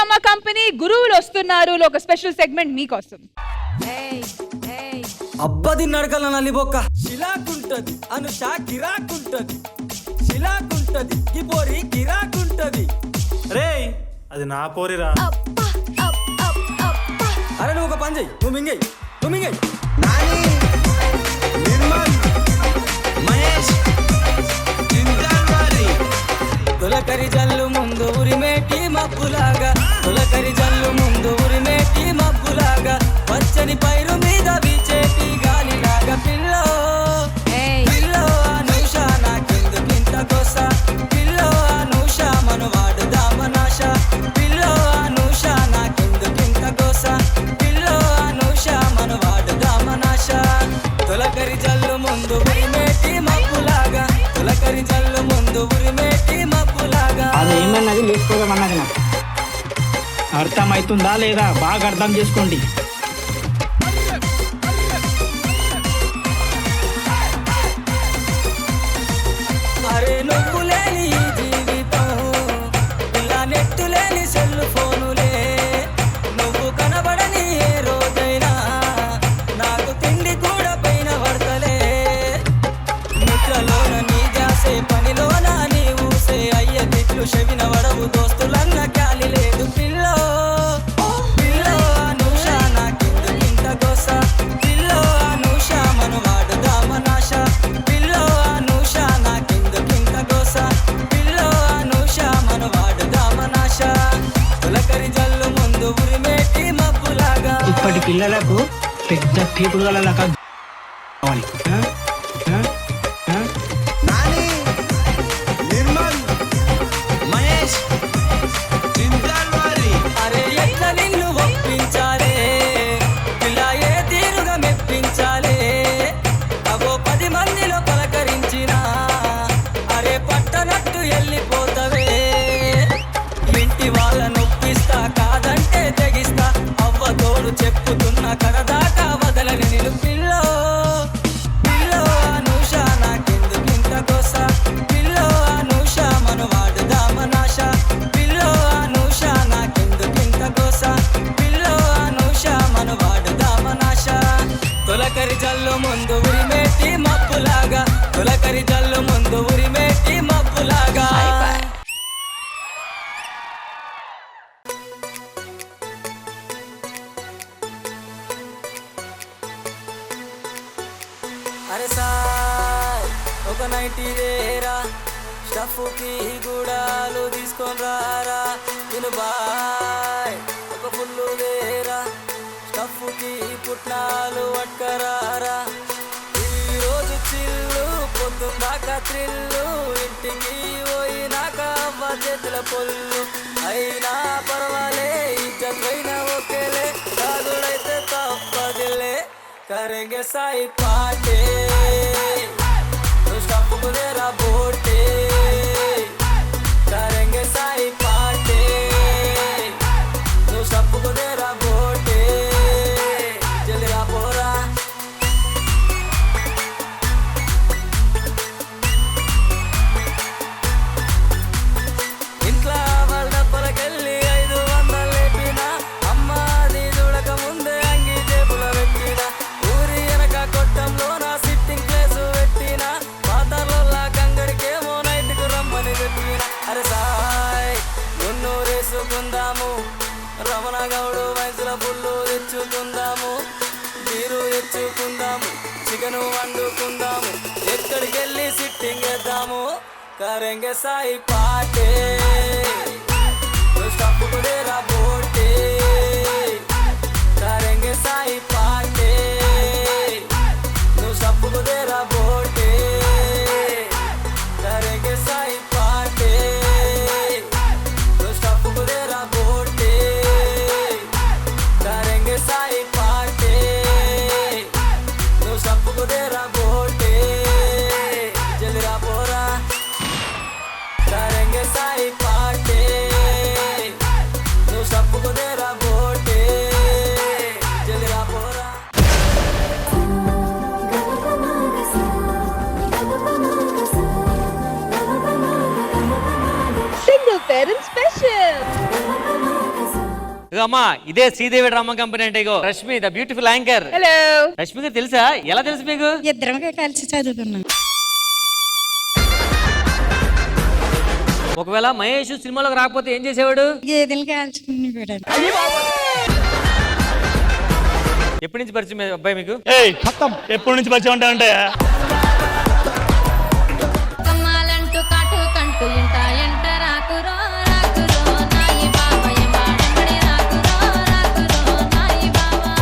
Drama company గురువులు వస్తున్నారు ఒక స్పెషల్ సెగ్మెంట్ మీకోసం. అబ్బది నడకల నలిబొక్క శిలాకుంటది అనుష గిరాకుంటది శిలాకుంటది గిబోరి గిరాకుంటది. రేయ్ అది నా పోరిరా. అరే నువ్వు ఒక పని చెయ్యి, నువ్వు మింగేయ్ నాని నిర్మల్ మహేష్ చింతల్వారి. తొలకరి జల్లు ముందు ఉరిమేటి మబ్బులాగా తొలకరి జల్లు ముందు ఉరిమేటి మబ్బులాగా పచ్చని పైరు మీద వీచేటి గాలిలాగా పిల్లో పిల్లో అనూష నాకెందుకింత గోస పిల్లో అనూష మనవాడు దామనాశ పిల్లో అనూష నాకెందుకింత గోస పిల్లో అనూష మనవాడు దామనాశ. తొలకరి జల్లు ముందు ఉరిమేటి మబ్బులాగా తొలకరి జల్లు ముందు ఉరిమేటి మబ్బులాగా. అది ఏమన్నది లేకపోదామన్నది నాకు అర్థమవుతుందా లేదా బాగా అర్థం చేసుకోండి. అరే నువ్వు లేని ఈ జీవితం ఇలా నెట్టు లేని సెల్ ఫోనులే నువ్వు కనబడని ఏ రోజైనా నాకు తిండి కూడా పైన పడతలే. నిద్రలోన నీ జాసే పనిలోన నీ ఊసే అయ్య తిట్లు చెవిన వడవు దోస్తులన్న గాలి లేదు పిల్లో పిల్లో అనూష నాకెందుకింత గోస పిల్లో అనూష మనవాడు దామనాశ పిల్లో అనూష నాకెందుకింత గోస పిల్లో అనూష మనవాడు దామనాశ. తొలకరి జల్లు ముందు ఉరిమేటి మబ్బులాగా. ఇప్పటి పిల్లలకు పెద్ద పీపుల్ గల కావాలి. నాని నిర్మల్ మహేష్ చింతల్వారి. అరే ఎట్లా నిన్ను ఒప్పించాలే ఇలా ఏ తీరుగా మెప్పించాలే అవో 10 మందిలో పలకరించిన అరే పట్టనట్టు వెళ్ళిపోతవే. ఇంటి వాళ్ళ నొప్పిస్తా కాదంటే తెగిస్తా అవ్వ తోడు చెప్పుతున్న కడదాకా వదలని నిన్ను పిల్లో పిల్లో అనూష నాకెందుకింత గోస పిల్లో అనూష మనవాడు దామనాశ పిల్లో అనూష నాకెందుకింత గోస పిల్లో అనూష మనవాడు దామనాశ. తొలకరి జల్లు ముందు ఉరిమేటి మబ్బులాగా తొలకరి జల్లు ముందు ఉరిమేటి మబ్బులాగా. అరే సాయ్ ఒక నైటీ రేరా స్టఫ్కి గుడాలు తీసుకొని రారా నేను బాయ్ ఒక ఫుల్లు వేరా స్టఫ్కి పుట్నాలు పట్టుకరారా. ఈరోజు చిల్లు పొద్దుందాకా త్రిల్లు ఇంటికి పోయినాక అవ్వ చేతుల పొల్లు అయినా పర్వాలే ఇజ్జతైనా ఒకేలే కాదుడైతే తప్పదిలే करेंगे साई पाटे स्टॉप को देरा बोटे करेंगे साई पाटे स्टॉप को देरा बोटे जल्दी रा पोरा इंट्ला వాళ్ళ డబ్బలకెళ్ళి 500 లేపిన అమ్మాది చూడక ముందే అంగి జేబుల పెట్టిన ఊరి వెనక కొట్టంలో నా సిట్టింగ్ ప్లేస్ పెట్టిన పాతర్లో కంగడికేమో నైట్కు రమ్మని చెప్పిన. అరే సాయ్ మున్నూరేసుకుందాము రమణ గౌడు వయసుల పుల్లు తెచ్చుకుందాము నీరు తెచ్చుకుందాము చికెను వండుకుందాము ఎక్కడికెళ్ళి సిట్టింగ్ వేద్దాము కరెంగే సాయి పాటే స్టఫ్ కుదేరా బోటే करेंगे साई पाटे स्टफ को देरा बोटे करेंगे साई पाटे स्टफ को देरा बोटे करेंगे साई पाटे स्टफ को देरा बोटे जल्दी रा पोरा करेंगे साई पाटे स्टफ అమ్మా ఇదే శ్రీదేవి డ్రామా కంపెనీ అంటే ఇగో Rashmi the beautiful anchor. Hello. Rashmi garu తెలుసా? ఎలా తెలుసు మీకు? ఇద్దరమే కలిసి చదువుకున్నాం. ఒకవేళ మహేష్ సినిమాలోకి రాకపోతే ఏం చేసేవాడు? గేదెలు కాల్చుకుని కూడా. ఎప్పటి నుంచి పరిచయం మీ అబ్బాయి మీకు? ఎప్పటి నుంచి పరిచయం ఉంటాయంటే కమ్మాలంటూ కాటు కంటూ ఇంట ఎంట రాకురో రాకురో నాయి బాబా ఎంబాడంబడి రాకురో రాకురో నాయి బాబా.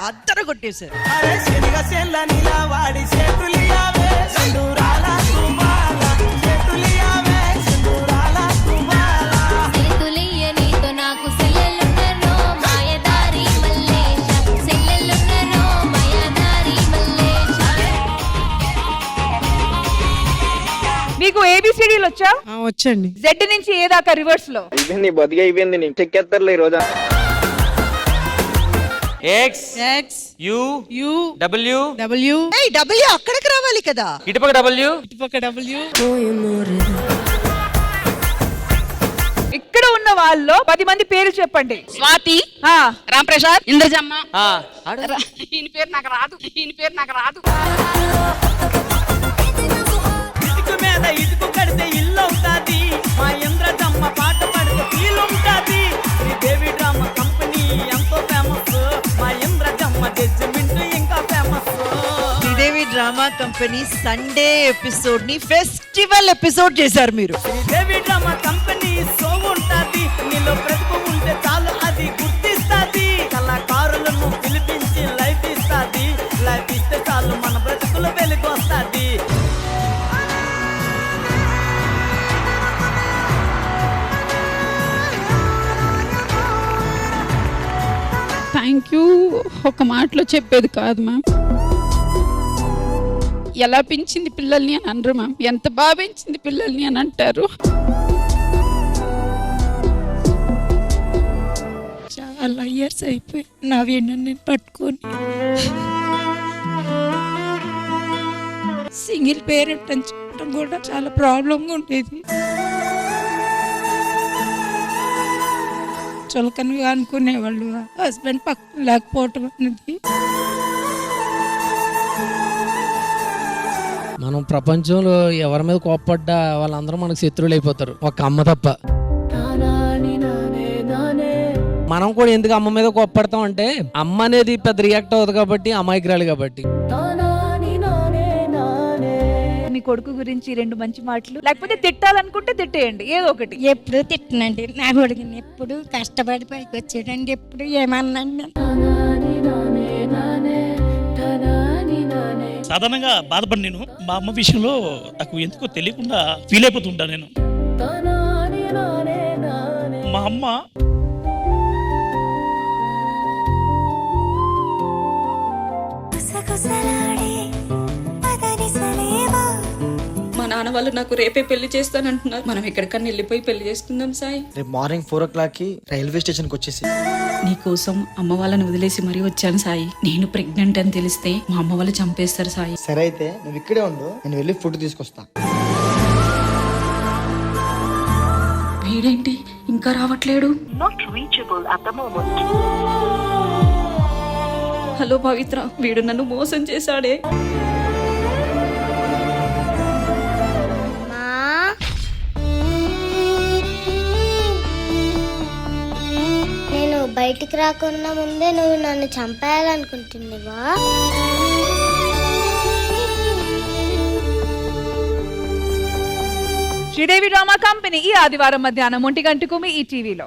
అద్దరు కొట్టేశారు. అరే శనిగ సెల్ల నిలవాడి చేతులియావే సందూరాల తుమాల చేతులియావే సందూరాల తుమాల చేతులయ్య నీతో నాకు సెల్లెలున్నరో మాయదారి మల్లేశ సెల్లెలున్నరో మాయదారి మల్లేశ. మీకు ఏబిసిడీలు వచ్చా? వచ్చండి. జెడ్ నుంచి ఏ దాకా రివర్స్ లో? అయిపోయింది బతిగా అయిపోయింది నీకు చెక్కేస్తారులే ఈ Roja. X X U U W W. W అక్కడికి రావాలి కదా. ఇటుపక్క డబ్ల్యూ ఇటుపక్క డబ్ల్యూ. ఇక్కడ ఉన్న వాళ్ళలో 10 మంది పేరు చెప్పండి. స్వాతి, ఆ, రామ్ ప్రసాద్, ఇంద్రజమ్మ. ఆడు ఈయన పేరు నాకు రాదు, ఈయన పేరు నాకు రాదు. ఇటుకు మీద ఇటుకు కడితే ఇల్లు అవుతాది మా ఇంద్రజమ్మ పాట పడితే ఫీల్ ఉంటాది. శ్రీదేవి డ్రామా కంపెనీ ఎంతో ఫేమస్ మా ఇంద్రజమ్మ జడ్జిమెంట్ ఇంకా famous. Sridevi drama company Sunday episode ని ఫెస్టివల్ ఎపిసోడ్ చేశారు మీరు. శ్రీదేవి డ్రామా కంపెనీ సో ఉంటాది నీలో ప్రతిభ ఉంటే చాలు అది గుర్తిస్తాది. కళాకారులను పిలిపించి లైఫ్ ఇస్తాది. లైఫ్ ఇస్తే చాలు మన బ్రతుకులు వెలుగు వస్తాది. థ్యాంక్ యూ ఒక మాటలో చెప్పేది కాదు మ్యామ్. ఎలా పెంచింది పిల్లల్ని అని అనరు మ్యామ్, ఎంత బాగా పెంచింది పిల్లల్ని అని అంటారు. చాలా ఇయర్స్ అయిపోయి నా వీణని పట్టుకొని సింగిల్ పేరెంట్ అని చెప్పడం కూడా చాలా ప్రాబ్లంగా ఉండేది. చులకనగా అనుకునేవాళ్ళు, హస్బెండ్ పక్కన లేకపోవటం అనేది. మనం ప్రపంచంలో ఎవరి మీద కోప్పడ్డా వాళ్ళందరూ మనకు శత్రువులు అయిపోతారు, ఒక అమ్మ తప్ప. మనం కూడా ఎందుకు అమ్మ మీద కోప్పడతాం అంటే అమ్మ అనేది పెద్ద రియాక్ట్ అవుతుంది కాబట్టి, అమాయకురాలు కాబట్టి. మీ కొడుకు గురించి 2 మంచి మాటలు, లేకపోతే తిట్టాలనుకుంటే తిట్టేయండి ఏదో ఒకటి. ఎప్పుడు తిట్టనండి నా కొడుకుని, ఎప్పుడు కష్టపడి పైకి వచ్చాడండి, ఎప్పుడు ఏమన్నాండి. సాధారణంగా బాధపడి నేను మా అమ్మ విషయంలో నాకు ఎందుకో తెలియకుండా ఫీల్ అయిపోతుంటా నేను. మా అమ్మ మా నాన్న వాళ్ళు నాకు రేపే పెళ్లి చేస్తానంటున్నారు. మనం ఎక్కడికన్నా వెళ్ళిపోయి పెళ్లి చేసుకుందాం సాయి. రేపు మార్నింగ్ 4 o'clock రైల్వే స్టేషన్ కి వచ్చేసి నీకోసం అమ్మ వాళ్ళని వదిలేసి మరీ వచ్చాను సాయి. నేను ప్రెగ్నెంట్ అని తెలిస్తే మా అమ్మ వాళ్ళు చంపేస్తారు సాయి. సరే అయితే నువ్వు ఇక్కడే ఉండు, నేను వెళ్ళి ఫుడ్ తీసుకొస్తా. వీడేంటి ఇంకా రావట్లేడు? హలో పవిత్ర, వీడు నన్ను మోసం చేశాడే. నేను బయటికి రాకుండా ముందే నువ్వు నన్ను చంపేయాలనుకుంటున్నావా? శ్రీదేవి డ్రామా కంపెనీ ఈ ఆదివారం మధ్యాహ్నం 1 గంటకు మీ ఈ టీవీలో.